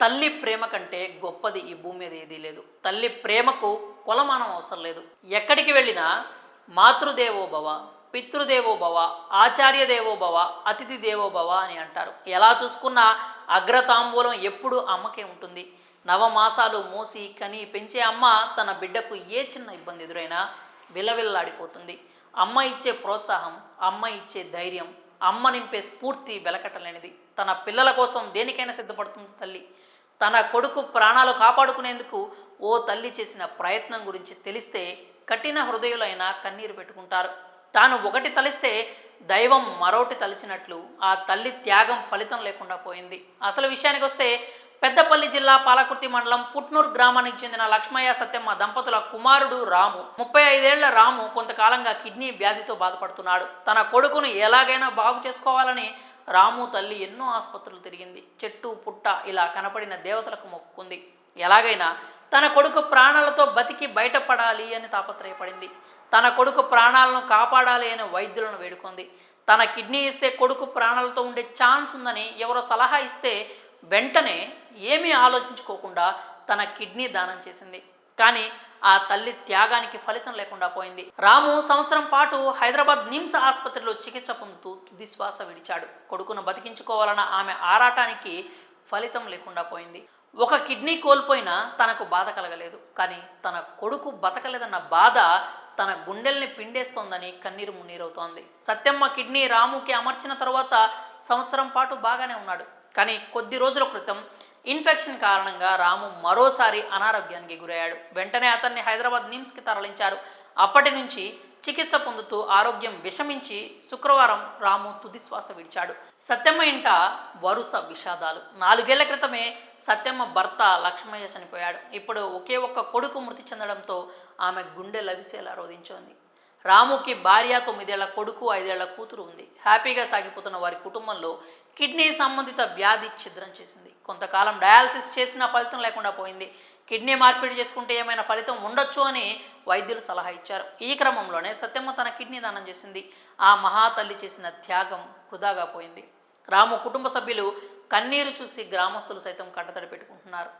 తల్లి ప్రేమ కంటే గొప్పది ఈ భూమి మీద ఏదీ లేదు. తల్లి ప్రేమకు కొలమానం అవసరం లేదు. ఎక్కడికి వెళ్ళినా మాతృదేవో భవ, పితృదేవో భవ, ఆచార్య దేవో భవ, అతిథి దేవో భవ అని అంటారు. ఎలా చూసుకున్నా అగ్రతాంబూలం ఎప్పుడు అమ్మకే ఉంటుంది. నవమాసాలు మోసి కని పెంచే అమ్మ తన బిడ్డకు ఏ చిన్న ఇబ్బంది ఎదురైనా విలవిల్లాడిపోతుంది. అమ్మ ఇచ్చే ప్రోత్సాహం, అమ్మ ఇచ్చే ధైర్యం, అమ్మ నింపే స్ఫూర్తి వెలకట్టలేనిది. తన పిల్లల కోసం దేనికైనా సిద్ధపడుతుంది తల్లి. తన కొడుకు ప్రాణాలు కాపాడుకునేందుకు ఓ తల్లి చేసిన ప్రయత్నం గురించి తెలిస్తే కఠిన హృదయులైనా కన్నీరు పెట్టుకుంటారు. తాను ఒకటి తలిస్తే దైవం మరొకటి తలిచినట్లు ఆ తల్లి త్యాగం ఫలితం లేకుండా పోయింది. అసలు విషయానికి వస్తే పెద్దపల్లి జిల్లా పాలకుర్తి మండలం పుట్నూరు గ్రామానికి చెందిన లక్ష్మయ్య సత్యమ్మ దంపతుల కుమారుడు రాము. 35 ఏళ్ల రాము కొంతకాలంగా కిడ్నీ వ్యాధితో బాధపడుతున్నాడు. తన కొడుకును ఎలాగైనా బాగు చేసుకోవాలని రాము తల్లి ఎన్నో ఆసుపత్రులు తిరిగింది. చెట్టు పుట్ట ఇలా కనపడిన దేవతలకు మొక్కుకుంది. ఎలాగైనా తన కొడుకు ప్రాణాలతో బతికి బయటపడాలి అని తాపత్రయపడింది. తన కొడుకు ప్రాణాలను కాపాడాలి అని వైద్యులను వేడుకుంది. తన కిడ్నీ ఇస్తే కొడుకు ప్రాణాలతో ఉండే ఛాన్స్ ఉందని ఎవరో సలహా ఇస్తే వెంటనే ఏమీ ఆలోచించుకోకుండా తన కిడ్నీ దానం చేసింది. కానీ ఆ తల్లి త్యాగానికి ఫలితం లేకుండా పోయింది. రాము సంవత్సరం పాటు హైదరాబాద్ నిమ్స్ ఆసుపత్రిలో చికిత్స పొందుతూ తుదిశ్వాస విడిచాడు. కొడుకును బతికించుకోవాలన్న ఆమె ఆరాటానికి ఫలితం లేకుండా పోయింది. ఒక కిడ్నీ కోల్పోయినా తనకు బాధ కలగలేదు. కానీ తన కొడుకు బతకలేదన్న బాధ తన గుండెల్ని పిండేస్తోందని కన్నీరు మున్నీరవుతోంది. సత్యమ్మ కిడ్నీ రాముకి అమర్చిన తర్వాత సంవత్సరం పాటు బాగానే ఉన్నాడు. కానీ కొద్ది రోజుల క్రితం ఇన్ఫెక్షన్ కారణంగా రాము మరోసారి అనారోగ్యానికి గురయ్యాడు. వెంటనే అతన్ని హైదరాబాద్ నిమ్స్కి తరలించారు. అప్పటి నుంచి చికిత్స పొందుతూ ఆరోగ్యం విషమించి శుక్రవారం రాము తుదిశ్వాస విడిచాడు. సత్యమ్మ ఇంట వరుస విషాదాలు. 4 ఏళ్ల క్రితమే సత్యమ్మ భర్త లక్ష్మయ్య చనిపోయాడు. ఇప్పుడు ఒకే ఒక్క కొడుకు మృతి చెందడంతో ఆమె గుండె లవిసేలా రోధించోంది. రాముకి భార్య, 9 ఏళ్ల కొడుకు, 5 ఏళ్ల కూతురు ఉంది. హ్యాపీగా సాగిపోతున్న వారి కుటుంబంలో కిడ్నీ సంబంధిత వ్యాధి ఛిద్రం చేసింది. కొంతకాలం డయాలసిస్ చేసినా ఫలితం లేకుండా పోయింది. కిడ్నీ మార్పిడి చేసుకుంటే ఏమైనా ఫలితం ఉండొచ్చు అని వైద్యులు సలహా ఇచ్చారు. ఈ క్రమంలోనే సత్యమ్మ తన కిడ్నీ దానం చేసింది. ఆ మహాతల్లి చేసిన త్యాగం వృధాగా పోయింది. రాము కుటుంబ సభ్యులు కన్నీరు చూసి గ్రామస్తులు సైతం కంటతడి పెట్టుకుంటున్నారు.